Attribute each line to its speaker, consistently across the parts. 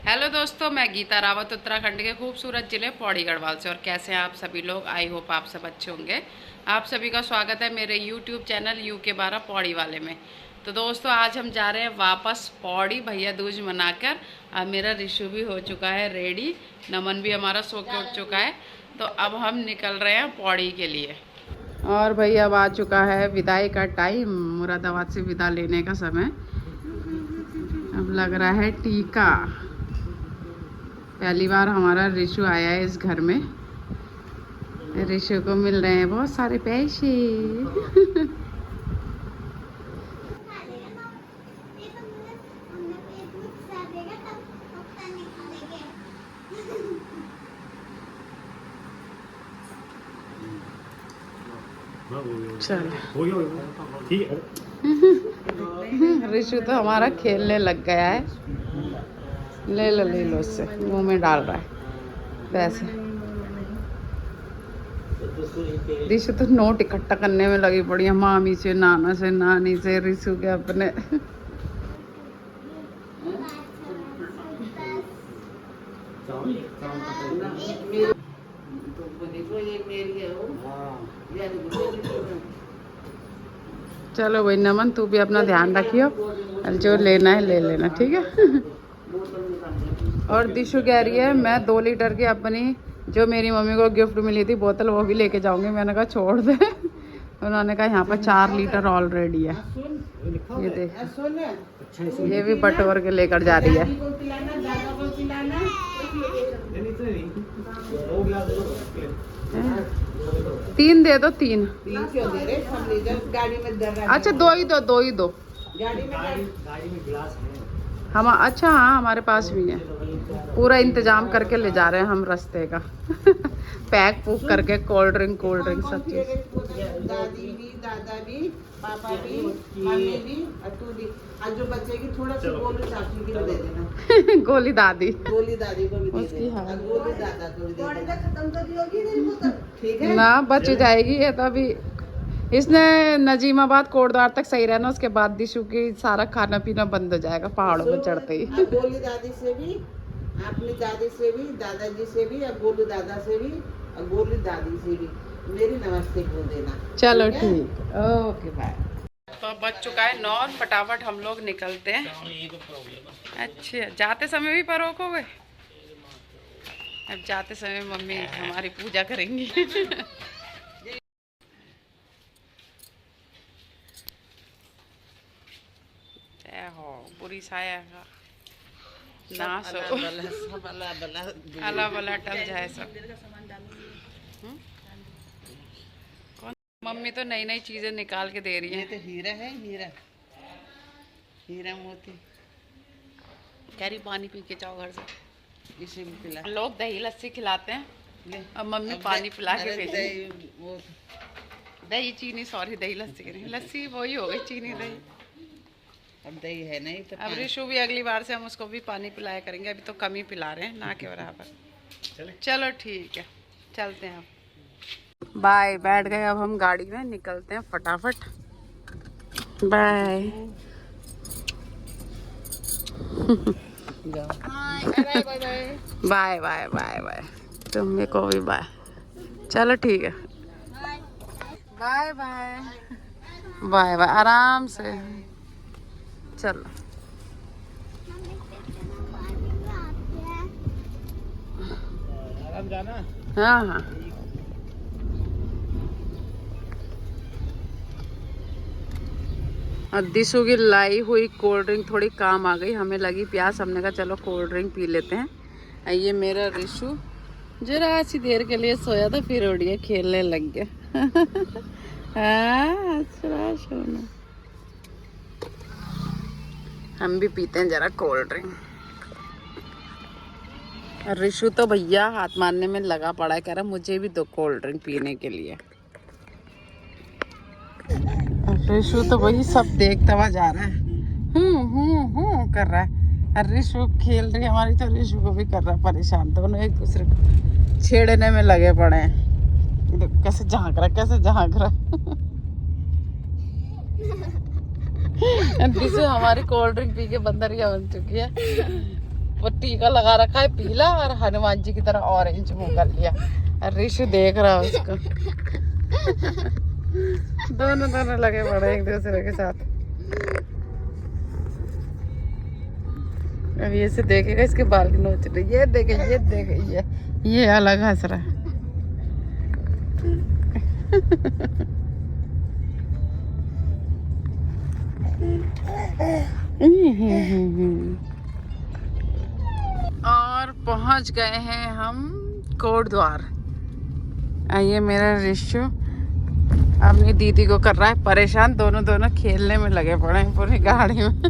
Speaker 1: Hello दोस्तों, मैं गीता रावत उत्तराखंड के खूबसूरत ज़िले पौड़ी गढ़वाल से। और कैसे हैं आप सभी लोग? आई होप आप सब अच्छे होंगे। आप सभी का स्वागत है मेरे यूट्यूब चैनल UK12 पौड़ी वाले में। तो दोस्तों, आज हम जा रहे हैं वापस पौड़ी भैया दूज मनाकर। अब मेरा रिशु भी हो चुका है रेडी, नमन भी हमारा सो के उठ चुका है। तो अब हम निकल रहे हैं पौड़ी के लिए। और भैया अब आ चुका है विदाई का टाइम, मुरादाबाद से विदा लेने का समय। अब लग रहा है टीका। पहली बार हमारा रिशु आया है इस घर में। रिशु को मिल रहे हैं बहुत सारे पैसे। चल
Speaker 2: ठीक है।
Speaker 1: रिशु तो हमारा खेलने लग गया है। ले लो उससे, मुंह में डाल रहा है पैसे। रिशु तो नोट इकट्ठा करने में लगी पड़ी है, मामी से, नाना से, नानी से, रिशु के अपने। चलो भाई नमन, तू भी अपना ध्यान रखियो, जो लेना है ले लेना, ठीक है। और दिशु कह रही है मैं 2 लीटर की अपनी जो मेरी मम्मी को गिफ्ट मिली थी बोतल वो भी लेके जाऊंगी। मैंने कहा छोड़ दे। उन्होंने कहा यहाँ पर 4 लीटर ऑलरेडी है। ये देख, ये भी बटोर के लेकर जा रही है। 3 दे दो, 3
Speaker 3: क्यों दे रहे? सब ले जाओ गाड़ी में दर रहा है।
Speaker 1: अच्छा 2 ही दो।
Speaker 3: गाड़ी में
Speaker 2: गिलास है।
Speaker 1: हम अच्छा, हाँ हमारे पास भी है। पूरा इंतजाम करके ले जा रहे हैं हम रास्ते का। पैक पूक करके कोल्ड ड्रिंक सब चीज़।
Speaker 3: दादी भी, दादा भी, पापा भी, मम्मी भी और तू भी। आज जो बचेगी थोड़ा सा गोलू चाची की भी दे देना।
Speaker 1: गोली दादी
Speaker 3: गोली दादी को भी दे
Speaker 1: उसकी,
Speaker 3: देना
Speaker 1: हाँ।
Speaker 3: और गोली दादा को भी दे देना। खत्म कर दियोगी नहीं बोतल? ठीक है
Speaker 1: ना, बच जाएगी ये तो। अभी इसने नजीमाबाद कोटद्वार तक सही रहना, उसके बाद दिशु की सारा खाना पीना बंद हो जाएगा पहाड़ों पर चढ़ते ही।
Speaker 3: और गोली दादी से भी, अपनी दादी से भी, दादाजी से भी और गोलू दादा से भी और गोली दादी से भी मेरी नमस्ते बोल देना।
Speaker 1: चलो
Speaker 3: है?
Speaker 1: ठीक, ओके बाय। तो बज चुका है 9 और फटाफट हम लोग निकलते हैं। अच्छा, जाते समय भी पर रोकोगे? अब जाते समय मम्मी हमारी पूजा करेंगी। जय हो बुरी साया का नाश हो, अला बला टल जाए सब। कौन? मम्मी तो नई नई चीजें निकाल के दे रही
Speaker 3: ये
Speaker 1: है।
Speaker 3: तो हीरा है, हीरा हीरा मोती।
Speaker 1: कह रही पानी पी के जाओ घर से।
Speaker 3: इसे भी पिला।
Speaker 1: लोग दही लस्सी खिलाते हैं,
Speaker 3: ले।
Speaker 1: अब मम्मी
Speaker 3: अब
Speaker 1: पानी पिला के
Speaker 3: अरे
Speaker 1: भेजी।
Speaker 3: दही वो
Speaker 1: दही चीनी, सॉरी दही लस्सी नहीं, लस्सी वही हो गई, चीनी दही।
Speaker 3: अब दही है नहीं तो
Speaker 1: अब रिशु भी अगली बार से हम उसको भी पानी पिलाया करेंगे, अभी तो कम ही पिला रहे हैं, ना के बराबर। चलो ठीक है, चलते हैं अब। बाय, बैठ गए अब हम गाड़ी में, निकलते हैं फटाफट। Bye. Bye bye bye bye, तुम्हें को भी बाय। चलो ठीक है, बाय बाय बाय बाय, आराम से चलो।
Speaker 2: आराम जाना।
Speaker 1: हाँ। और दिशु की लाई हुई कोल्ड ड्रिंक थोड़ी काम आ गई, हमें लगी प्यास, हमने कहा चलो कोल्ड ड्रिंक पी लेते हैं। ये मेरा रिशु जरा ऐसी देर के लिए सोया था, फिर उठ गया, खेलने लग गया। हाँ, अच्छा सोना। हम भी पीते हैं जरा कोल्ड ड्रिंक। रिशु तो भैया हाथ मारने में लगा पड़ा है, कह रहा मुझे भी दो कोल्ड ड्रिंक पीने के लिए। रिशु तो वही सब देखता हुआ जा रहा है, कर रहा है। रिशु खेल रही है हमारी, तो रिशु को भी कर रहा है परेशान। दोनों एक दूसरे को छेड़ने में लगे पड़े हैं। कैसे झांक रहा रिशु हमारी कोल्ड ड्रिंक पी के बंदरिया बन चुकी है। वो टीका लगा रखा है पीला और हनुमान जी की तरह ऑरेंज मुंह कर लिया। और ऋषु देख रहा है उसको। दोनों लगे पड़े एक दूसरे के साथ। अब ये से देखेगा इसके बाल की नोच रही, ये देखे ये अलग हंस रहा है। और पहुंच गए हैं हम कोटद्वार। ये मेरा ऋषु अपनी दीदी को कर रहा है परेशान। दोनों खेलने में लगे पड़े हैं पूरी गाड़ी में।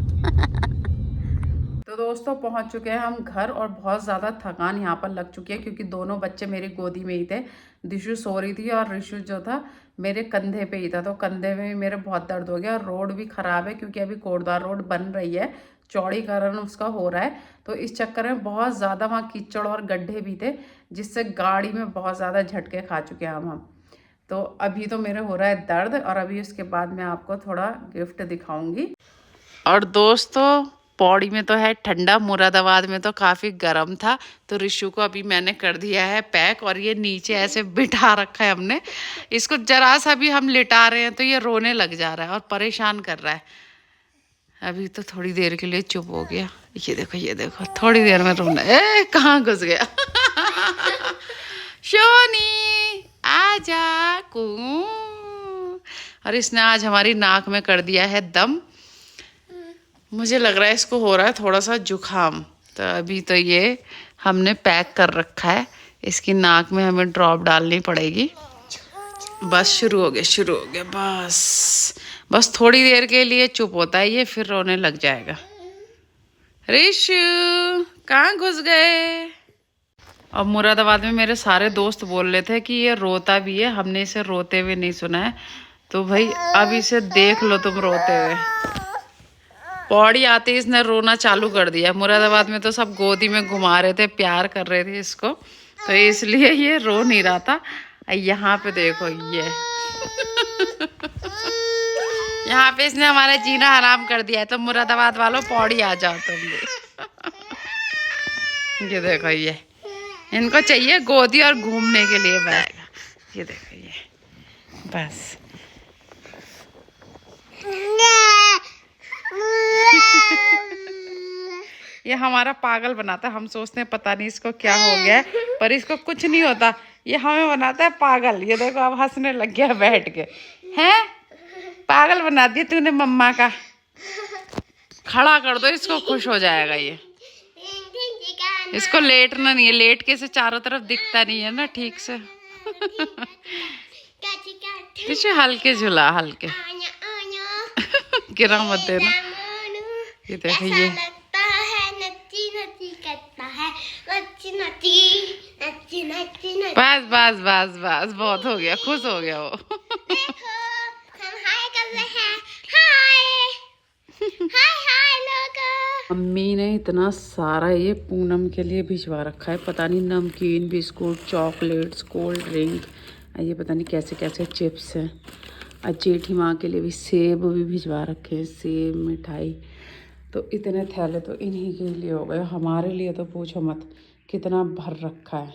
Speaker 1: तो दोस्तों पहुंच चुके हैं हम घर और बहुत ज़्यादा थकान यहाँ पर लग चुकी है क्योंकि दोनों बच्चे मेरी गोदी में ही थे। दिशु सो रही थी और ऋषु जो था मेरे कंधे पे ही था, तो कंधे में भी मेरे बहुत दर्द हो गया। और रोड भी ख़राब है क्योंकि अभी कोटद्वार रोड बन रही है, चौड़ीकरण उसका हो रहा है। तो इस चक्कर में बहुत ज़्यादा वहाँ कीचड़ और गड्ढे भी थे जिससे गाड़ी में बहुत ज़्यादा झटके खा चुके हैं हम। तो अभी तो मेरे हो रहा है दर्द और अभी उसके बाद मैं आपको थोड़ा गिफ्ट दिखाऊंगी। और दोस्तों पौड़ी में तो है ठंडा, मुरादाबाद में तो काफ़ी गर्म था। तो ऋषु को अभी मैंने कर दिया है पैक और ये नीचे ऐसे बिठा रखा है हमने। इसको जरा सा भी हम लिटा रहे हैं तो ये रोने लग जा रहा है और परेशान कर रहा है। अभी तो थोड़ी देर के लिए चुप हो गया। ये देखो थोड़ी देर में रोना। ए कहाँ घुस गया? शोनी आजा कू। और इसने आज हमारी नाक में कर दिया है दम। मुझे लग रहा है इसको हो रहा है थोड़ा सा जुखाम। तो अभी तो ये हमने पैक कर रखा है। इसकी नाक में हमें ड्रॉप डालनी पड़ेगी। बस शुरू हो गया। बस थोड़ी देर के लिए चुप होता है ये, फिर रोने लग जाएगा। ऋषु कहाँ घुस गए? और मुरादाबाद में मेरे सारे दोस्त बोल रहे थे कि ये रोता भी है, हमने इसे रोते हुए नहीं सुना है। तो भाई अब इसे देख लो तुम रोते हुए। पौड़ी आते ही इसने रोना चालू कर दिया। मुरादाबाद में तो सब गोदी में घुमा रहे थे, प्यार कर रहे थे इसको, तो इसलिए ये रो नहीं रहा था। यहाँ पे देखो ये यहाँ पे इसने हमारा जीना हराम कर दिया है। तो मुरादाबाद वालों पौड़ी आ जाओ तुम भी। ये देखो ये इनको चाहिए गोदी और घूमने के लिए बैग। ये देखो ये बस ये हमारा पागल बनाता है। हम सोचते हैं पता नहीं इसको क्या हो गया है, पर इसको कुछ नहीं होता। ये हमें बनाता है पागल। ये देखो अब हंसने लग गया बैठ के। हैं पागल बना दिया तूने मम्मा का। खड़ा कर दो इसको, खुश हो जाएगा ये। इसको लेटना नहीं है, लेट के से चारों तरफ दिखता नहीं है ना ठीक से। पीछे हल्के झूला हल्के। गिरा मत देना। ये देखो ये बस बहुत हो गया, खुश हो गया वो। मम्मी ने इतना सारा ये पूनम के लिए भिजवा रखा है। पता नहीं नमकीन, बिस्कुट, चॉकलेट्स, कोल्ड ड्रिंक, ये पता नहीं कैसे कैसे चिप्स हैं। और जेठी माँ के लिए भी सेब भी भिजवा रखे हैं, सेब मिठाई। तो इतने थैले तो इन्हीं के लिए हो गए, हमारे लिए तो पूछो मत कितना भर रखा है।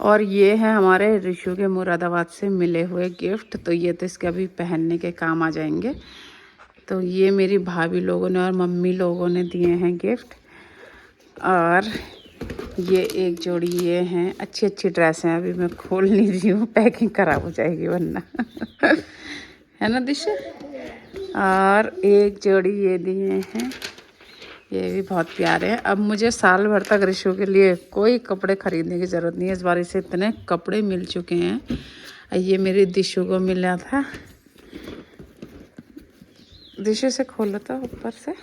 Speaker 1: और ये है हमारे ऋषु के मुरादाबाद से मिले हुए गिफ्ट। तो ये तो इसके अभी पहनने के काम आ जाएंगे। तो ये मेरी भाभी लोगों ने और मम्मी लोगों ने दिए हैं गिफ्ट। और ये एक जोड़ी ये हैं, अच्छी अच्छी ड्रेस हैं। अभी मैं खोल नहीं रही हूँ, पैकिंग खराब हो जाएगी वरना। है ना दिशा? और एक जोड़ी ये दिए हैं, ये भी बहुत प्यारे हैं। अब मुझे साल भर तक ऋषु के लिए कोई कपड़े खरीदने की ज़रूरत नहीं है। इस बार इसे इतने कपड़े मिल चुके हैं। ये मेरी दिशु को मिला था। दिशु से खोलो तो ऊपर से।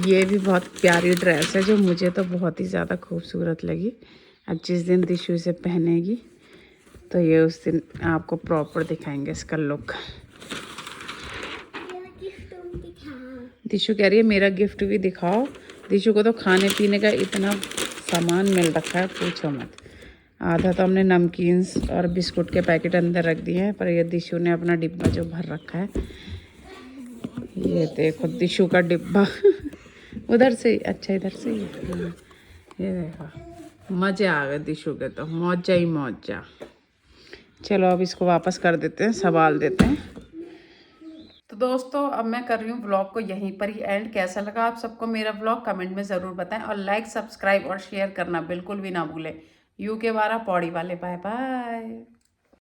Speaker 1: ये भी बहुत प्यारी ड्रेस है जो मुझे तो बहुत ही ज़्यादा खूबसूरत लगी। अब जिस दिन दिशु इसे पहनेगी तो ये उस दिन आपको प्रॉपर दिखाएंगे इसका लुक। दिशु कह रही है मेरा गिफ्ट भी दिखाओ। दिशु को तो खाने पीने का इतना सामान मिल रखा है पूछो मत। आधा तो हमने नमकीन और बिस्कुट के पैकेट अंदर रख दिए हैं, पर ये दिशु ने अपना डिब्बा जो भर रखा है। ये देखो दिशु का डिब्बा। उधर से अच्छा इधर से ही। हाँ, ये देखो मजे आ गए दिशु के तो, मौजा ही मौजा। चलो अब इसको वापस कर देते हैं, संभाल देते हैं। तो दोस्तों अब मैं कर रही हूँ व्लॉग को यहीं पर ही एंड। कैसा लगा आप सबको मेरा व्लॉग कमेंट में ज़रूर बताएं, और लाइक सब्सक्राइब और शेयर करना बिल्कुल भी ना भूलें। UK 12 पौड़ी वाले, बाय बाय।